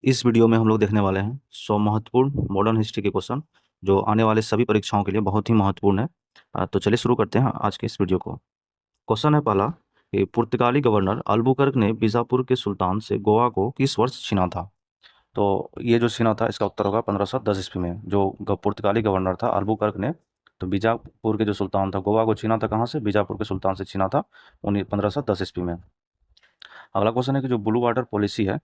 इस वीडियो में हम लोग देखने वाले हैं 100 महत्वपूर्ण मॉडर्न हिस्ट्री के क्वेश्चन जो आने वाले सभी परीक्षाओं के लिए बहुत ही महत्वपूर्ण है। तो चलिए शुरू करते हैं आज के इस वीडियो को। क्वेश्चन है पहला कि पुर्तगाली गवर्नर अल्बुकर्क ने बीजापुर के सुल्तान से गोवा को किस वर्ष छीना था। तो ये जो छीना था इसका उत्तर होगा 1510 ईस्वी में। जो पुर्तगाली गवर्नर था अल्बुकर्क ने तो बीजापुर के जो सुल्तान था गोवा को छीना था। कहाँ से? बीजापुर के सुल्तान से छीना था 1510 ईस्वी में। अगला क्वेश्चन है कि जो ब्लू वाटर पॉलिसी है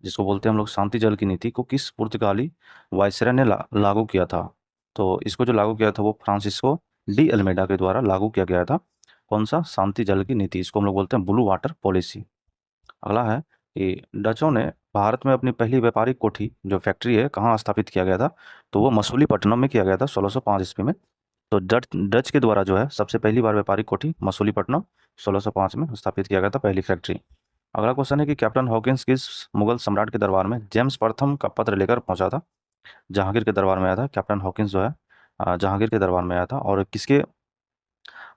जिसको बोलते हैं हम लोग शांति जल की नीति को किस पुर्तगाली वायसराय ने लागू किया था। तो इसको जो लागू किया था वो फ्रांसिस्को डी अल्मेडा के द्वारा लागू किया गया था। कौन सा? शांति जल की नीति। इसको हम लोग बोलते हैं ब्लू वाटर पॉलिसी। अगला है कि डचों ने भारत में अपनी पहली व्यापारिक कोठी जो फैक्ट्री है कहाँ स्थापित किया गया था। तो वो मसूलीपट्टनम में किया गया था 1605 ईस्वी में। तो डच के द्वारा जो है सबसे पहली बार व्यापारिक कोठी मसूलीपट्टनम 1605 में स्थापित किया गया था, पहली फैक्ट्री। अगला क्वेश्चन है कि कैप्टन हॉकिंस किस मुगल सम्राट के दरबार में जेम्स प्रथम का पत्र लेकर पहुंचा था। जहांगीर के दरबार में आया था कैप्टन हॉकिंस जो है, जहांगीर के दरबार में आया था। और किसके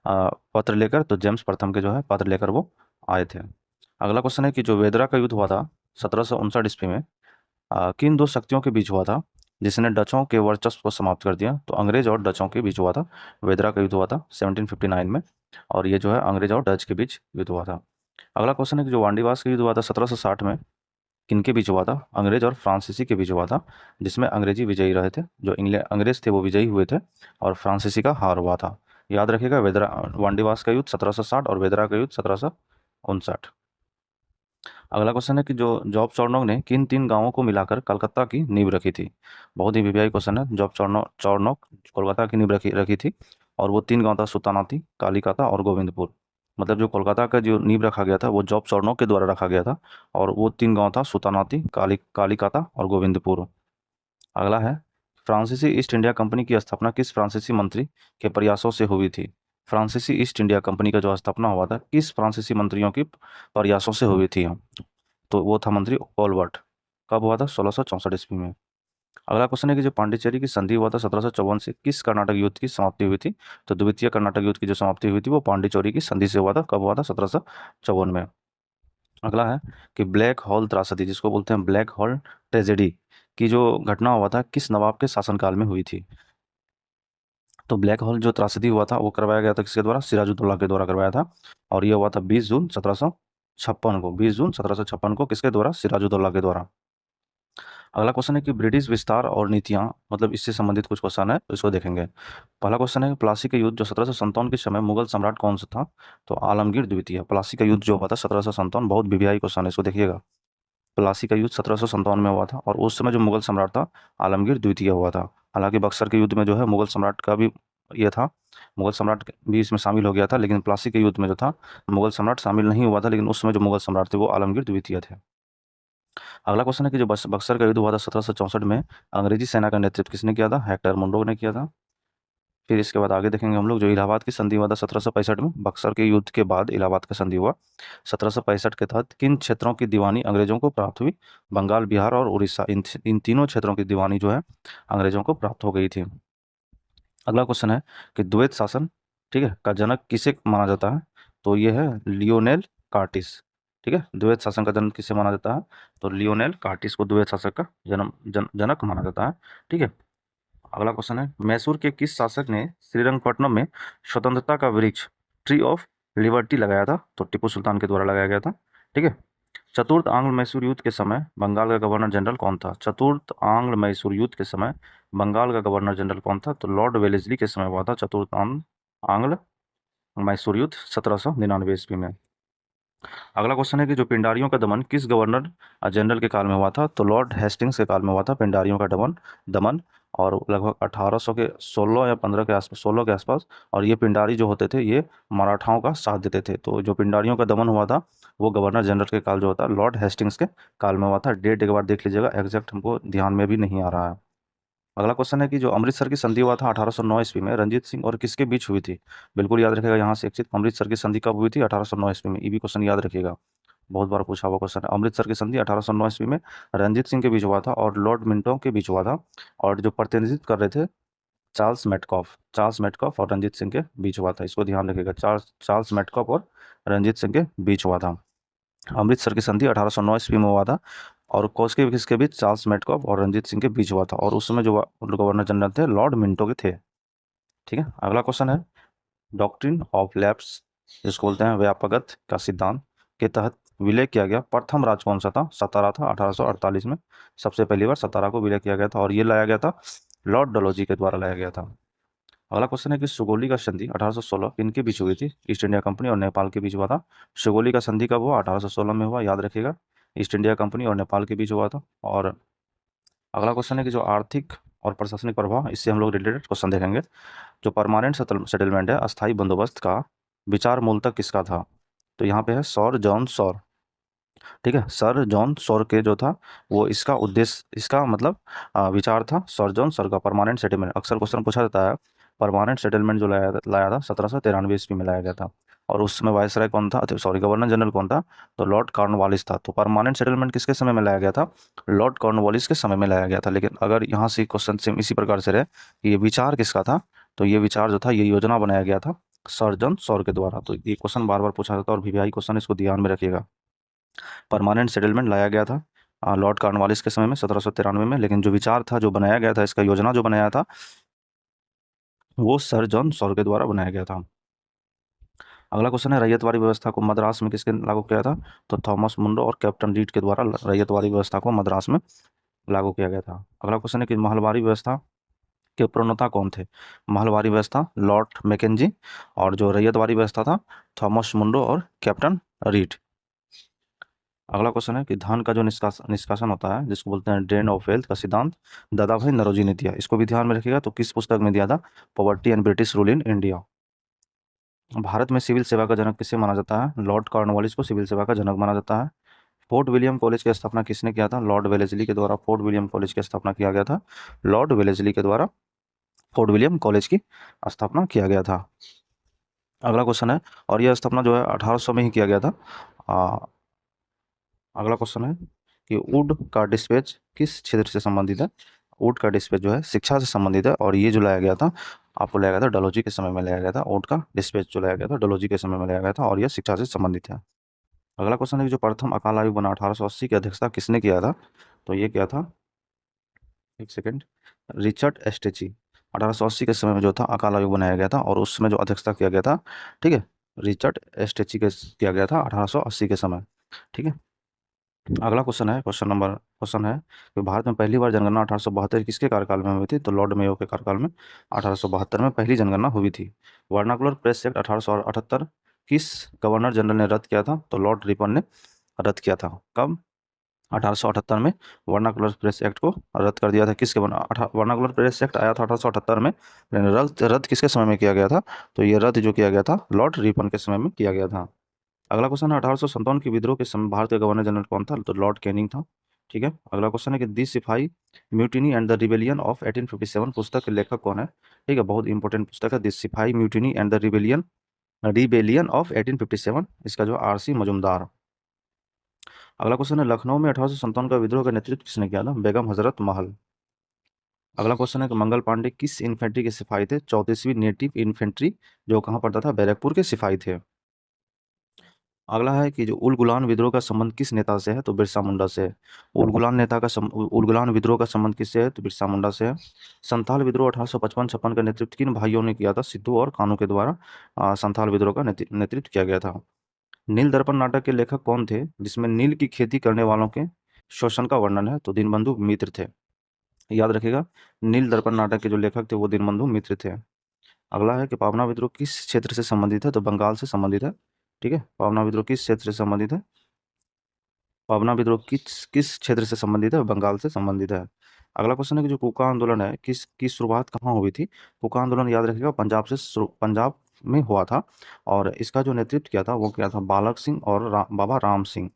पत्र लेकर? तो जेम्स प्रथम के जो है पत्र लेकर वो आए थे। अगला क्वेश्चन है कि जो वेदरा का युद्ध हुआ था 1759 ईस्वी में किन दो शक्तियों के बीच हुआ था जिसने डचों के वर्चस्व को समाप्त कर दिया। तो अंग्रेज और डचों के बीच हुआ था। वेदरा का युद्ध हुआ था 1759 में, और ये जो है अंग्रेज और डच के बीच युद्ध हुआ था। अगला क्वेश्चन है कि जो वांडीवास का युद्ध हुआ था 1760 में किनके बीच हुआ था? अंग्रेज और फ्रांसीसी के बीच हुआ था, जिसमें अंग्रेजी विजयी रहे थे। जो इंग्लैंड अंग्रेज थे वो विजयी हुए थे और फ्रांसीसी का हार हुआ था। याद रखिएगा, वेदरा वांडीवास का युद्ध 1760 और वेदरा का युद्ध 1759। अगला क्वेश्चन है कि जो जॉब चौर्नोक ने किन तीन गांवों को मिलाकर कलकत्ता की नींव रखी थी। बहुत ही वीवीआई क्वेश्चन है। जॉब चौर्नोक कोलकाता की नींव रखी थी, और वो तीन गांव था सुल्तानाती, कालीकाता और गोविंदपुर। मतलब जो कोलकाता का जो नींव रखा गया था वो जॉब चौर्नोक के द्वारा रखा गया था, और वो तीन गांव था सुल्तानाती, कालीकाता और गोविंदपुर। अगला है फ्रांसीसी ईस्ट इंडिया कंपनी की स्थापना किस फ्रांसीसी मंत्री के प्रयासों से हुई थी। फ्रांसीसी ईस्ट इंडिया कंपनी का जो स्थापना हुआ था किस फ्रांसीसी मंत्रियों की प्रयासों से हुई थी। तो वो था मंत्री ओलबर्ट। कब हुआ था? 1664 ईस्वी में। अगला क्वेश्चन है कि जो पांडिचेरी की संधि हुआ था 1754 से किस कर्नाटक युद्ध की समाप्ति हुई थी। तो द्वितीय कर्नाटक युद्ध की जो समाप्ति हुई थी वो पांडिचेरी की संधि से हुआ था। कब हुआ था? 1754 में। अगला है कि ब्लैक हॉल त्रासदी जिसको बोलते हैं ब्लैक हॉल ट्रेजेडी की जो घटना हुआ था किस नवाब के शासनकाल में हुई थी। तो ब्लैक हॉल जो त्रासदी हुआ था वो करवाया गया था किसके द्वारा? सिराजुद्दौला के द्वारा करवाया था, और ये हुआ था 20 जून 1756 को। 20 जून 1756 को किसके द्वारा? सिराजुद्दौला के द्वारा। अगला क्वेश्चन है कि ब्रिटिश विस्तार और नीतियां, मतलब इससे संबंधित कुछ क्वेश्चन है तो इसको देखेंगे। पहला क्वेश्चन है प्लासी का युद्ध जो 1757 के समय मुगल सम्राट कौन सा था। तो आलमगीर द्वितीय। प्लासी का युद्ध जो हुआ था 1757, बहुत वीवीआई क्वेश्चन है, इसको देखिएगा। प्लासी का युद्ध 1757 में हुआ था, और उस समय जो मुगल सम्राट था आलमगीर द्वितीय हुआ था। हालांकि बक्सर के युद्ध में जो है मुगल सम्राट का भी ये था, मुगल सम्राट भी इसमें शामिल हो गया था, लेकिन प्लासी के युद्ध में जो था मुगल सम्राट शामिल नहीं हुआ था, लेकिन उस समय जो मुगल सम्राट थे वो आलमगीर द्वितीय थे। अगला क्वेश्चन है कि जो बक्सर का युद्ध हुआ था 1764 में अंग्रेजी सेना का नेतृत्व किसने किया था? हेक्टर मुंडो ने किया था। फिर इसके बाद आगे देखेंगे हम लोग जो इलाहाबाद की संधि हुआ था 1765 में। बक्सर के युद्ध के बाद इलाहाबाद का संधि हुआ 1765 के तहत किन क्षेत्रों की दीवानी अंग्रेजों को प्राप्त हुई? बंगाल, बिहार और उड़ीसा, इन तीनों क्षेत्रों की दीवानी जो है अंग्रेजों को प्राप्त हो गई थी। अगला क्वेश्चन है कि द्वैत शासन, ठीक है, का जनक किसे माना जाता है। तो ये है लियोनेल कार्टिस। ठीक है, द्वैत शासन का जनक किसे माना जाता है? तो लियोनेल कार्टिस को द्वैत शासक का जनक माना जाता है। ठीक है। अगला क्वेश्चन है मैसूर के किस शासक ने श्रीरंगपट्टनम में स्वतंत्रता का वृक्ष ट्री ऑफ लिबर्टी लगाया था। तो टिप्पू सुल्तान के द्वारा लगाया गया था। ठीक है। चतुर्थ आंग्ल मैसूर युद्ध के समय बंगाल का गवर्नर जनरल कौन था। चतुर्थ आंग्ल मैसूर युद्ध के समय बंगाल का गवर्नर जनरल कौन था। तो लॉर्ड वेलेस्ली के समय हुआ था चतुर्थ आंग्ल मैसूर युद्ध 1799 ईस्वी में। अगला क्वेश्चन है कि जो पिंडारियों का दमन किस गवर्नर जनरल के काल में हुआ था। तो लॉर्ड हेस्टिंग्स के काल में हुआ था पिंडारियों का दमन, और लगभग 1800 के 16 या 15 के आसपास, 16 के आसपास। और ये पिंडारी जो होते थे ये मराठाओं का साथ देते थे। तो जो पिंडारियों का दमन हुआ था वो गवर्नर जनरल के काल जो होता है लॉर्ड हेस्टिंग्स के काल में हुआ था। डेट एक बार देख लीजिएगा, एग्जैक्ट हमको ध्यान में भी नहीं आ रहा है। अगला क्वेश्चन है कि जो अमृतसर की संधि हुआ था 1809 ईस्वी में रणजीत सिंह और किसके बीच हुई थी। बिल्कुल याद रखिएगा, यहाँ से एक चीज, अमृतसर की संधि कब हुई थी? 1809 ईस्वी में। ये भी क्वेश्चन याद रखिएगा, बहुत बार पूछा हुआ क्वेश्चन है। अमृतसर की संधि 1809 ईस्वी में रणजीत सिंह के बीच हुआ था और लॉर्ड मिंटो के बीच हुआ था, और जो प्रतिनिधित्व कर रहे थे चार्ल्स मेटकॉफ और रंजीत सिंह के बीच हुआ था। इसको ध्यान रखिएगा, चार्ल्स मेटकॉफ और रंजीत सिंह के बीच हुआ था। अमृतसर की संधि 1809 ईस्वी में हुआ था, और किसके किसके बीच, चार्ल्स मेटकॉफ और रंजीत सिंह के बीच हुआ था, और उस समय जो गवर्नर जनरल थे लॉर्ड मिंटो के थे। ठीक है, अगला क्वेश्चन है डॉक्ट्रिन ऑफ लैप्स, जिसको बोलते हैं व्यापकता का सिद्धांत, के तहत विलय किया गया प्रथम राज्य कौन सा था? सतारा था 1848 में, सबसे पहली बार सतारा को विलय किया गया था, और ये लाया गया था लॉर्ड डलहौजी के द्वारा लाया गया था। अगला क्वेश्चन है कि सुगोली का संधि 1816 किनके बीच हुई थी? ईस्ट इंडिया कंपनी और नेपाल के बीच हुआ था। सुगोली का संधि कब हुआ? 1816 में हुआ, याद रखिएगा। ईस्ट इंडिया कंपनी और नेपाल के बीच हुआ था। और अगला क्वेश्चन है कि जो आर्थिक और प्रशासनिक प्रभाव, इससे हम लोग रिलेटेड क्वेश्चन देखेंगे। जो परमानेंट सेटलमेंट है, अस्थायी बंदोबस्त का विचार मूलतः किसका था? तो यहाँ पे है सर जॉन सॉर। ठीक है, सर जॉन सॉर के जो था वो इसका उद्देश्य, इसका मतलब विचार था सर जॉन सॉर का परमानेंट सेटलमेंट। अक्सर क्वेश्चन पूछा जाता है परमानेंट सेटलमेंट जो लाया था 1793 ईस्वी में लाया गया था, और उस समय वायसराय कौन था? सॉरी, गवर्नर जनरल कौन था? तो लॉर्ड कॉर्नवालिस था। तो परमानेंट सेटलमेंट किसके समय में लाया गया था? लॉर्ड कॉर्नवालिस के समय में लाया गया था। लेकिन अगर यहाँ से क्वेश्चन सेम इसी प्रकार से रहे कि ये विचार किसका था, तो ये विचार जो था, ये योजना बनाया गया था सर जॉन सॉर के द्वारा। तो ये क्वेश्चन बार बार पूछा जाता है और वीवीआई क्वेश्चन, इसको ध्यान में रखिएगा। परमानेंट सेटलमेंट लाया गया था लॉर्ड कॉर्नवालिस के समय में 1793 में, लेकिन जो विचार था, जो बनाया गया था, इसका योजना जो बनाया था, वो सर जॉन सॉर के द्वारा बनाया गया था। अगला क्वेश्चन है रैयतवाड़ी व्यवस्था को मद्रास में किसके लागू किया था? तो थॉमस मुंडो और कैप्टन रीड के द्वारा रैयतवाड़ी व्यवस्था को मद्रास में लागू किया गया था। अगला क्वेश्चन है कि महलवाड़ी व्यवस्था के प्रणेता कौन थे? महलवाड़ी व्यवस्था लॉर्ड मैकेंजी, और जो रैयतवाड़ी व्यवस्था था थॉमस मुंडो और कैप्टन रीड। अगला क्वेश्चन है कि धन का जो निष्कासन होता है, जिसको बोलते हैं ड्रेन ऑफ वेल्थ, का सिद्धांत दादा भाई नौरोजी ने दिया। इसको भी ध्यान में रखिएगा। तो किस पुस्तक में दिया था? Poverty and British rule in India. Bharat में सिविल सेवा का जनक किसे माना जाता है? लॉर्ड कॉर्नवालिस को सिविल सेवा का जनक माना जाता है। फोर्ट विलियम कॉलेज की स्थापना किसने किया था? लॉर्ड वेलेस्ली के द्वारा फोर्ट विलियम कॉलेज की स्थापना किया गया था। लॉर्ड वेलेस्ली के द्वारा फोर्ट विलियम कॉलेज की स्थापना किया गया था। अगला क्वेश्चन है, और यह स्थापना जो है 1800 में ही किया गया था। अगला क्वेश्चन है कि वुड का डिस्पैच किस क्षेत्र से संबंधित है? वुड का डिस्पैच जो है शिक्षा से संबंधित है, और ये जो लाया गया था, आपको लाया गया था डलहौजी के समय में लाया गया था। वुड का डिस्पैच जो लाया गया था डलहौजी के समय में लाया गया था, और यह शिक्षा से संबंधित है। अगला क्वेश्चन है कि जो प्रथम अकाल आयोग बना 1880 की अध्यक्षता किसने किया था? तो ये किया था, एक सेकेंड, रिचर्ड एस्टेची। 1880 के समय में जो था अकाल आयोग बनाया गया था, और उस समय जो अध्यक्षता किया गया था, ठीक है, रिचर्ड एस्टेची के किया गया था 1880 के समय। ठीक है, अगला क्वेश्चन है कि भारत में पहली बार जनगणना 1872 किसके कार्यकाल में हुई थी? तो लॉर्ड मेयो के कार्यकाल में 1872 में पहली जनगणना हुई थी। वर्नाकुलर प्रेस एक्ट 1878 किस गवर्नर जनरल ने रद्द किया था? तो लॉर्ड रिपन ने रद्द किया था। कब? 1878 में वर्नाकुलर प्रेस एक्ट को रद्द कर दिया था। किसके वर्नाकुलर प्रेस एक्ट आया था 1878 में, लेकिन रद्द किसके समय में किया गया था? तो ये रद्द जो किया गया था लॉर्ड रिपन के समय में किया गया था। अगला क्वेश्चन है 1857 के विद्रोह के समय भारत के गवर्नर जनरल कौन था? तो लॉर्ड कैनिंग था। ठीक है, अगला क्वेश्चन है कि दी सिपाही mutiny and the rebellion of 1857 पुस्तक के लेखक कौन है? ठीक है, बहुत इंपॉर्टेंट पुस्तक है दी सिपाही mutiny and the rebellion of 1857, इसका जो आरसी मजुमदार। अगला क्वेश्चन है लखनऊ में 1857 का विद्रोह का नेतृत्व किसने किया था? बेगम हजरत महल। अगला क्वेश्चन है कि मंगल पांडे किस इन्फेंट्री के सिपाही थे? 34वीं नेटिव इन्फेंट्री, जो कहाँ पड़ता था? बैरकपुर के सिपाही थे। अगला है कि जो उलगुलान विद्रोह का संबंध किस नेता से है? तो बिरसा मुंडा से है। उलगुलान विद्रोह का संबंध किससे है? तो बिरसा मुंडा से है। संथाल विद्रोह 1855-56 का नेतृत्व किन भाइयों ने किया था? सिद्धू और कानू के द्वारा संथाल विद्रोह का नेतृत्व किया गया था। नील दर्पण नाटक के लेखक कौन थे, जिसमें नील की खेती करने वालों के शोषण का वर्णन है? तो दीनबंधु मित्र थे। याद रखिएगा, नील दर्पण नाटक के जो लेखक थे वो दीनबंधु मित्र थे। अगला है कि पावना विद्रोह किस क्षेत्र से संबंधित है? तो बंगाल से संबंधित है। ठीक है, पावना विद्रोह किस क्षेत्र से संबंधित है? पावना विद्रोह किस किस क्षेत्र से संबंधित है? बंगाल से संबंधित है। अगला क्वेश्चन है कि जो कूका आंदोलन है, किसकी शुरुआत कहाँ हुई थी? कूका आंदोलन याद रखिएगा पंजाब में हुआ था, और इसका जो नेतृत्व किया था वो किया था बालक सिंह और बाबा राम सिंह।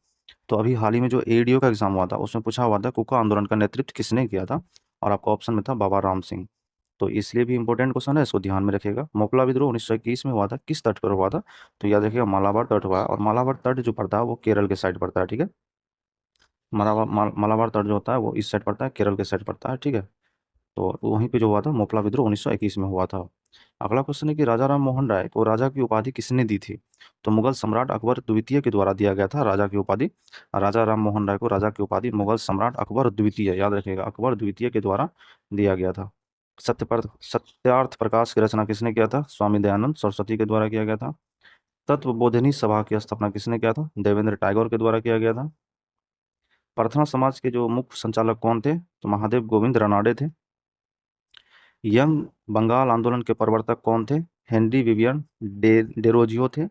तो अभी हाल ही में जो एडीओ का एग्जाम हुआ था, उसमें पूछा हुआ था कूका आंदोलन का नेतृत्व किसने किया था, और आपका ऑप्शन में था बाबा राम सिंह। तो इसलिए भी इंपॉर्टेंट क्वेश्चन है, इसको ध्यान में रखिएगा। मोपला विद्रोह 1921 में हुआ था, किस तट पर हुआ था? तो याद रखिएगा मालाबार तट हुआ है, और मालाबार तट जो पड़ता है वो केरल के साइड पड़ता है। ठीक है, मालाबार तट जो होता है वो इस साइड पड़ता है, केरल के साइड पड़ता है। ठीक है, तो वहीं पे जो हुआ था मोपला विद्रोह 1921 में हुआ था। अगला क्वेश्चन है कि राजा राम मोहन राय को राजा की उपाधि किसने दी थी? तो मुगल सम्राट अकबर द्वितीय के द्वारा दिया गया था राजा की उपाधि। राजा राम मोहन राय को राजा की उपाधि मुगल सम्राट अकबर द्वितीय, याद रखिएगा, अकबर द्वितीय के द्वारा दिया गया था। सत्यार्थ प्रकाश की रचना किसने किया था? स्वामी दयानंद सरस्वती के द्वारा किया गया था। तत्वबोधिनी सभा की स्थापना किसने किया था? देवेंद्र टैगोर के द्वारा किया गया था। प्रार्थना समाज के जो मुख्य संचालक कौन थे? तो महादेव गोविंद रनाडे थे। यंग बंगाल आंदोलन के प्रवर्तक कौन थे? हेनरी विवियन डेरोजियो थे।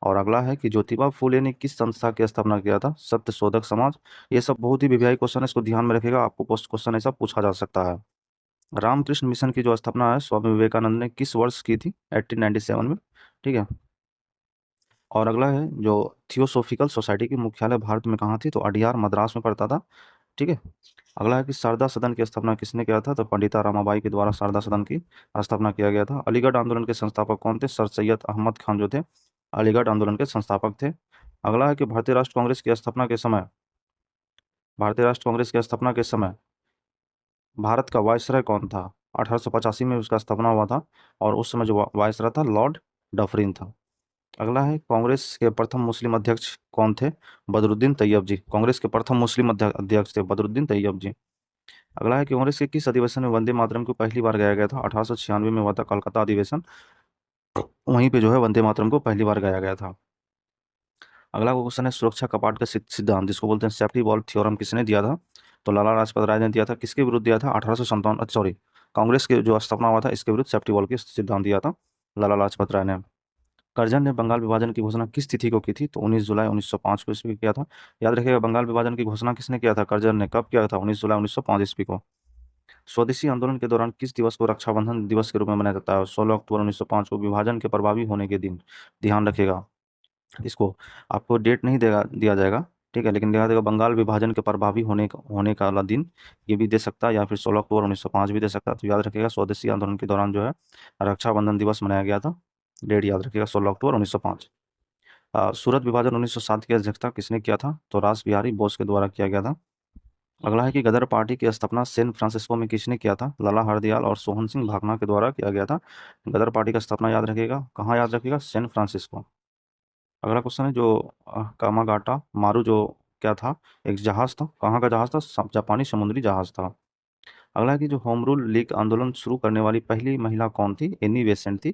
और अगला है कि ज्योतिबा फुले ने किस संस्था की स्थापना किया था? सत्य शोधक समाज। ये सब बहुत ही वीवीआई क्वेश्चन है, इसको ध्यान में रखिएगा, आपको पोस्ट क्वेश्चन ऐसा पूछा जा सकता है। रामकृष्ण मिशन की जो स्थापना है स्वामी विवेकानंद ने किस वर्ष की थी? 1897 में। ठीक है। और अगला है जो थियोसोफिकल सोसाइटी की मुख्यालय भारत में कहाँ थी? तो अडियार मद्रास में पड़ता था। ठीक है। अगला है कि शारदा सदन की स्थापना किसने किया था? तो पंडिता रामाबाई के द्वारा शारदा सदन की स्थापना किया गया था। अलीगढ़ आंदोलन के संस्थापक कौन थे? सर सैयद अहमद खान जो थे अलीगढ़ आंदोलन के संस्थापक थे। अगला है कि भारतीय राष्ट्र कांग्रेस की स्थापना के समय भारत का वायसराय कौन था? 1885 में उसका स्थापना हुआ था और उस समय जो वायसराय था लॉर्ड डफरिन था। अगला है कांग्रेस के प्रथम मुस्लिम अध्यक्ष कौन थे? बदरुद्दीन तैयब जी। कांग्रेस के प्रथम मुस्लिम अध्यक्ष थे बदरुद्दीन तैयब जी। अगला है कि कांग्रेस के किस अधिवेशन में वंदे मातरम को पहली बार गाया गया था? 1896 में हुआ था कलकत्ता अधिवेशन, वहीं पे जो है वंदे मातरम को पहली बार गाया गया था। अगला क्वेश्चन है सुरक्षा कपाट का सिद्धांत जिसको बोलते हैं सेफ्टी वॉल्व थ्योरम किसने दिया था? तो लाला लाजपत राय ने दिया था। किसके विरुद्ध दिया था? 1857, सॉरी, कांग्रेस के जो स्थापना हुआ था इसके विरुद्ध सेफ्टी वॉल्व के सिद्धांत दिया था लाला लाजपत राय ने। करजन ने बंगाल विभाजन की घोषणा किस तिथि को की थी? तो 19 जुलाई 1905 को ईस्वी को किया था। याद रखिएगा, बंगाल विभाजन की घोषणा किसने किया था? करजन ने। कब किया था? 19 जुलाई 1905 ईस्वी को। स्वदेशी आंदोलन के दौरान किस दिवस को रक्षाबंधन दिवस के रूप में मनाया जाता है? 16 अक्टूबर 1905 को, विभाजन के प्रभावी होने के दिन। ध्यान रखिएगा इसको, आपको डेट नहीं दिया जाएगा, ठीक है, लेकिन दिया देगा बंगाल विभाजन के प्रभावी होने का वाला दिन ये भी दे सकता है, या फिर 16 अक्टूबर 1905 भी दे सकता है। तो याद रखिएगा स्वदेशी आंदोलन के दौरान जो है रक्षाबंधन दिवस मनाया गया था। डेट याद रखिएगा 16 अक्टूबर 1905। सूरत विभाजन 1907 की अध्यक्षता किसने किया था? तो रास बिहारी बोस के द्वारा किया गया था। अगला है कि गदर पार्टी की स्थापना सैन फ्रांसिस्को में किसने किया था? लाला हरदयाल और सोहन सिंह भाभना के द्वारा किया गया था। गदर पार्टी का स्थापना याद रखिएगा, कहाँ याद रखिएगा? San Francisco. अगला क्वेश्चन है जो कामागाटा मारू जो क्या था? एक जहाज था। कहाँ का जहाज था? जापानी समुद्री जहाज था। अगला है कि जो होम रूल लीग आंदोलन शुरू करने वाली पहली महिला कौन थी? एनी बेसेंट थी।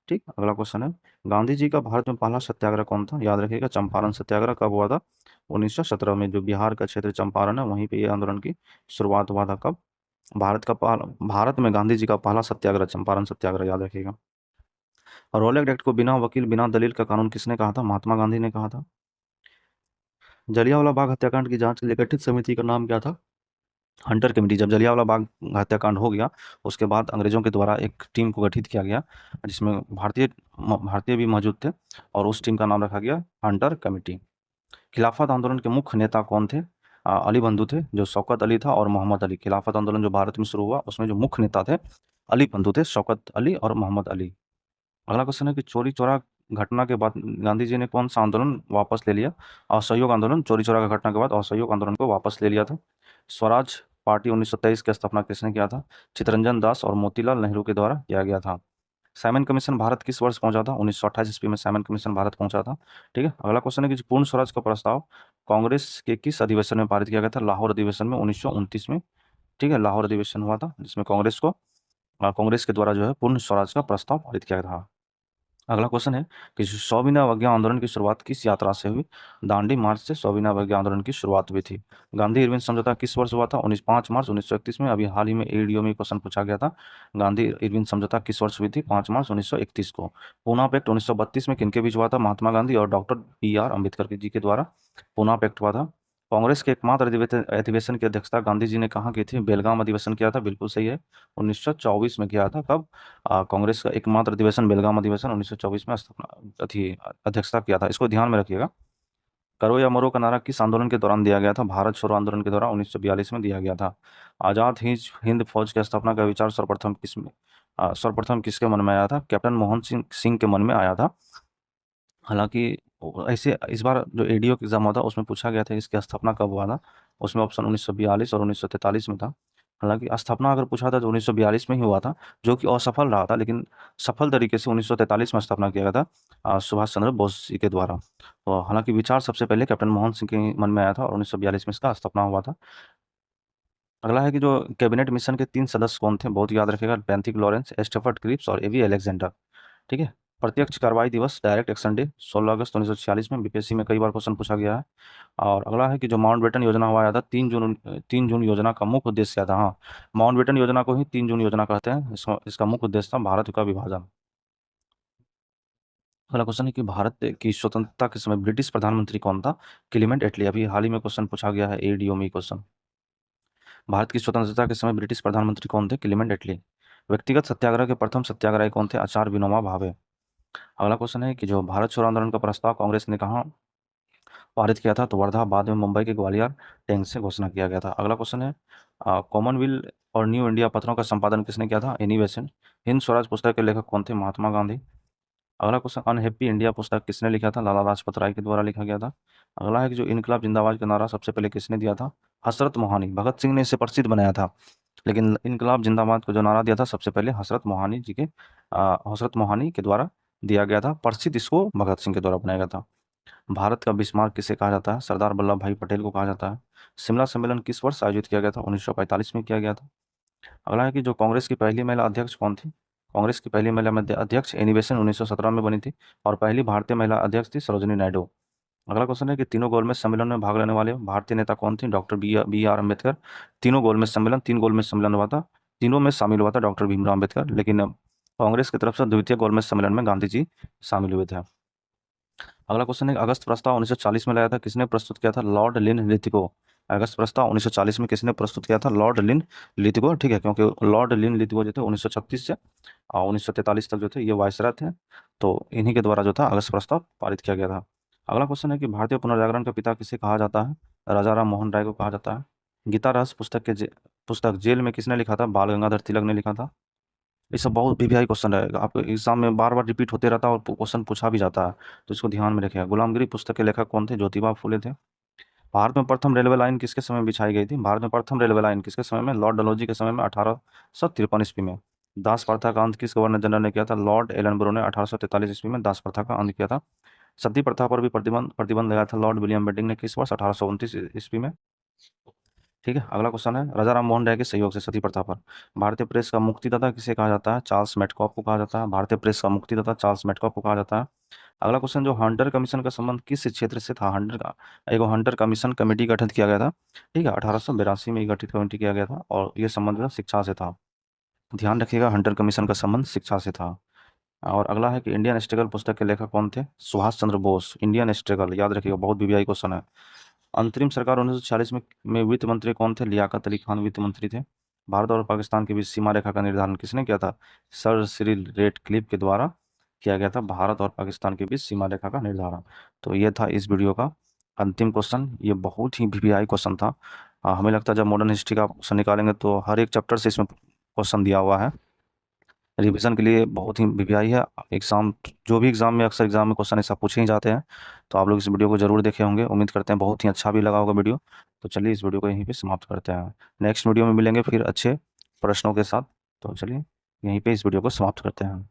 ठीक। अगला क्वेश्चन है गांधी जी का भारत में पहला सत्याग्रह कौन था? याद रखिएगा चंपारण सत्याग्रह। कब हुआ था? 1917 में। जो बिहार का क्षेत्र चंपारण है वहीं पे ये आंदोलन की शुरुआत हुआ था। कब? भारत में गांधी जी का पहला सत्याग्रह चंपारण सत्याग्रह, याद रखिएगा। और रोलेक्ट एक्ट को बिना वकील बिना दलील का कानून किसने कहा था? महात्मा गांधी ने कहा था। जलियांवाला बाग हत्याकांड की जांच के लिए गठित समिति का नाम क्या था? Hunter committee. जब जलियांवाला बाग हत्याकांड हो गया उसके बाद अंग्रेजों के द्वारा एक टीम को गठित किया गया जिसमें भारतीय भी मौजूद थे और उस टीम का नाम रखा गया हंटर कमेटी। खिलाफत आंदोलन के मुख्य नेता कौन थे? अली बंधु थे, जो शौकत अली था और मोहम्मद अली। खिलाफत आंदोलन जो भारत में शुरू हुआ उसमें जो मुख्य नेता थे अली बंधु थे, शौकत अली और मोहम्मद अली। अगला क्वेश्चन है कि चोरी चौरा घटना के बाद गांधी जी ने कौन सा आंदोलन वापस ले लिया? असहयोग आंदोलन। चोरी चौरा का घटना के बाद असहयोग आंदोलन को वापस ले लिया था। स्वराज पार्टी 1923 की स्थापना किसने किया था? चित्तरंजन दास और मोतीलाल नेहरू के द्वारा किया गया था। साइमन कमीशन भारत किस वर्ष पहुंचा था? 1928 ईस्वी में साइमन कमीशन भारत पहुंचा था। ठीक है। अगला क्वेश्चन है कि पूर्ण स्वराज का प्रस्ताव कांग्रेस के किस अधिवेशन में पारित किया गया था? लाहौर अधिवेशन में 1929 में। ठीक है, लाहौर अधिवेशन हुआ था जिसमें कांग्रेस के द्वारा जो है पूर्ण स्वराज का प्रस्ताव पारित किया था। अगला क्वेश्चन है कि सविनय अवज्ञा आंदोलन की शुरुआत किस यात्रा से हुई? दांडी मार्च से सविनय अवज्ञा आंदोलन की शुरुआत हुई थी। गांधी इरविन समझौता किस वर्ष हुआ था? 5 मार्च 1931 में। अभी हाल ही में एडीओ में क्वेश्चन पूछा गया था। गांधी इरविन समझौता किस वर्ष हुई थी? 5 मार्च 1931 को। पूना पैक्ट 1932 में किनके बीच हुआ था? महात्मा गांधी और डॉक्टर BR अम्बेडकर जी के द्वारा पूना पैक्ट हुआ था। कांग्रेस के एकमात्र अधिवेशन की अध्यक्षता गांधी जी ने कहाँ की थी? बेलगाम अधिवेशन किया था। बिल्कुल सही है, 1924 में किया था। कब? कांग्रेस का एकमात्र अधिवेशन बेलगाम अधिवेशन 1924 में अध्यक्षता किया था। इसको ध्यान में रखिएगा। करो या मरो का नारा किस आंदोलन के दौरान दिया गया था? भारत छोड़ो आंदोलन के दौरान 1942 में दिया गया था। आजाद हिंद फौज की स्थापना का विचार सर्वप्रथम किसके मन में आया था? कैप्टन मोहन सिंह के मन में आया था। हालांकि ऐसे इस बार जो एडीओ एग्जाम हुआ था उसमें पूछा गया था इसकी स्थापना कब हुआ था, उसमें ऑप्शन 1942 और 1943 में था। हालांकि स्थापना अगर पूछा था तो 1942 में ही हुआ था, जो कि असफल रहा था, लेकिन सफल तरीके से 1943 में स्थापना किया गया था सुभाष चंद्र बोस जी के द्वारा। तो हालांकि विचार सबसे पहले कैप्टन मोहन सिंह के मन में आया था और 1942 में इसका स्थापना हुआ था। अगला है कि जो कैबिनेट मिशन के 3 सदस्य कौन थे, बहुत याद रखिएगा, बेंथिक लॉरेंस, स्टेफर्ड क्रिप्स और एवी अलेक्जेंडर। ठीक है। प्रत्यक्ष कार्रवाई दिवस, डायरेक्ट एक्शन डे, 16 अगस्त 1946 में बीपीएससी में कई बार क्वेश्चन पूछा गया है। और अगला है कि जो माउंटबेटन योजना हुआ था 3 जून योजना का मुख्य उद्देश्य क्या था। हाँ, माउंटबेटन योजना को ही 3 जून योजना कहते हैं। इसका मुख्य उद्देश्य था भारत का विभाजन। अगला क्वेश्चन है कि भारत की स्वतंत्रता के समय ब्रिटिश प्रधानमंत्री कौन था। क्लीमेंट एटली। अभी हाल ही में क्वेश्चन पूछा गया है, एडीओमी क्वेश्चन। भारत की स्वतंत्रता के समय ब्रिटिश प्रधानमंत्री कौन थे। क्लीमेंट एटली। व्यक्तिगत सत्याग्रह के प्रथम सत्याग्रही कौन थे। आचार्य विनोबा भावे। अगला क्वेश्चन है कि जो भारत छोड़ो आंदोलन का प्रस्ताव कांग्रेस ने कहाँ पारित किया था, तो वर्धा, बाद में मुंबई के ग्वालियर टैंक से घोषणा किया गया था। अगला क्वेश्चन है कॉमनवेल्थ और न्यू इंडिया पत्रों का संपादन किसने किया था। Annie Besant. हिंद स्वराज पुस्तक के लेखक कौन थे। महात्मा गांधी। अगला क्वेश्चन, अनहैप्पी इंडिया पुस्तक किसने लिखा था। लाला लाजपत राय के द्वारा लिखा गया था। अगला है कि जो इनकलाब जिंदाबाद का नारा सबसे पहले किसने दिया था। हसरत मोहानी। भगत सिंह ने इसे प्रसिद्ध बनाया था, लेकिन इनकलाब जिंदाबाद को जो नारा दिया था सबसे पहले हसरत मोहानी जी के हसरत मोहानी के द्वारा दिया गया था। प्रसिद्ध इसको भगत सिंह के द्वारा बनाया गया था। भारत का बिस्मार्क किसे कहा जाता है। सरदार वल्लभ भाई पटेल को कहा जाता है। शिमला सम्मेलन किस वर्ष आयोजित किया गया था। 1945 में किया गया था। अगला है कि जो कांग्रेस की पहली महिला अध्यक्ष कौन थी। कांग्रेस की पहली महिला अध्यक्ष एनी बेसेंट 1917 में बनी थी, और पहली भारतीय महिला अध्यक्ष थी सरोजिनी नायडू। अगला क्वेश्चन है कि तीनों गोलमेज सम्मेलन में भाग लेने वाले भारतीय नेता कौन थे। Doctor B R Ambedkar. तीन गोलमेज सम्मेलन हुआ था, तीनों में शामिल हुआ था डॉक्टर भीमराव अम्बेडकर, लेकिन कांग्रेस की तरफ से द्वितीय गोलमेज सम्मेलन में गांधी जी शामिल हुए थे। अगला क्वेश्चन है, अगस्त प्रस्ताव 1940 में लाया था, किसने प्रस्तुत किया था। लॉर्ड लिन लिथगो। अगस्त प्रस्ताव 1940 में किसने प्रस्तुत किया था। लॉर्ड लिन लिथगो। ठीक है, क्योंकि लॉर्ड लिन लिथगो जो थे 1936 से 1943 तक जो थे ये वायसराय थे, तो इन्हीं के द्वारा जो था अगस्त प्रस्ताव पारित किया गया था। अगला क्वेश्चन है कि भारतीय पुनर्जागरण का पिता किसे कहा जाता है। राजा राम मोहन राय को कहा जाता है। गीता रहस्य पुस्तक जेल में किसने लिखा था। बाल गंगाधर तिलक ने लिखा था। ये सब बहुत वीवीआई क्वेश्चन रहेगा, आपको एग्जाम में बार बार रिपीट होते रहता है और क्वेश्चन पूछा भी जाता है, तो इसको ध्यान में रखिएगा। गुलामगिरी पुस्तक के लेखक कौन थे। ज्योतिबा फूले थे। भारत में प्रथम रेलवे लाइन किसके समय बिछाई गई थी। भारत में प्रथम रेलवे लाइन किसके समय में। लॉर्ड डलहौजी के समय में 1853 ईस्वी में। दास प्रथा का अंत किस गवर्नर जनरल ने किया था। लॉर्ड एलनब्रो ने 1843 ईस्वी में दास प्रथा का अंत किया था। सती प्रथा पर भी प्रतिबंध लगाया था लॉर्ड विलियम बेंटिंक ने किस वर्ष 1829 ईस्वी में। ठीक है। अगला क्वेश्चन है, राजा राम मोहन राय के सहयोग से सती प्रथा पर भारतीय प्रेस का मुक्तिदाता किसे कहा जाता है। चार्ल्स मेटकॉफ को कहा जाता है। भारतीय प्रेस का मुक्तिदाता चार्ल्स मेटकॉफ को कहा जाता है। अगला क्वेश्चन, जो हंटर कमीशन का संबंध किस क्षेत्र से था। हंटर कमीशन कमेटी गठित किया गया था। ठीक है, 1882 में गठित कमेटी किया गया था, और यह संबंध जो शिक्षा से था। ध्यान रखिएगा, हंटर कमीशन का संबंध शिक्षा से था। और अगला है कि इंडियन स्ट्रगल पुस्तक के लेखक कौन थे। सुभाष चंद्र बोस। इंडियन स्ट्रगल याद रखिएगा, बहुत बीबीआई क्वेश्चन है। अंतरिम सरकार 1946 में वित्त मंत्री कौन थे। लियाकत अली खान वित्त मंत्री थे। भारत और पाकिस्तान के बीच सीमा रेखा का निर्धारण किसने किया था। सर सिरिल रेडक्लिफ के द्वारा किया गया था, भारत और पाकिस्तान के बीच सीमा रेखा का निर्धारण। तो ये था इस वीडियो का अंतिम क्वेश्चन। ये बहुत ही वीवीआई क्वेश्चन था। हमें लगता है जब मॉडर्न हिस्ट्री का क्वेश्चन निकालेंगे तो हर एक चैप्टर से इसमें क्वेश्चन दिया हुआ है। रिवीजन के लिए बहुत ही वीवीआई है। एग्जाम, जो भी एग्जाम में अक्सर एग्जाम में क्वेश्चन ऐसा पूछे ही जाते हैं, तो आप लोग इस वीडियो को जरूर देखे होंगे। उम्मीद करते हैं बहुत ही अच्छा भी लगा होगा वीडियो। तो चलिए इस वीडियो को यहीं पे समाप्त करते हैं। नेक्स्ट वीडियो में मिलेंगे फिर अच्छे प्रश्नों के साथ। तो चलिए यहीं पे इस वीडियो को समाप्त करते हैं।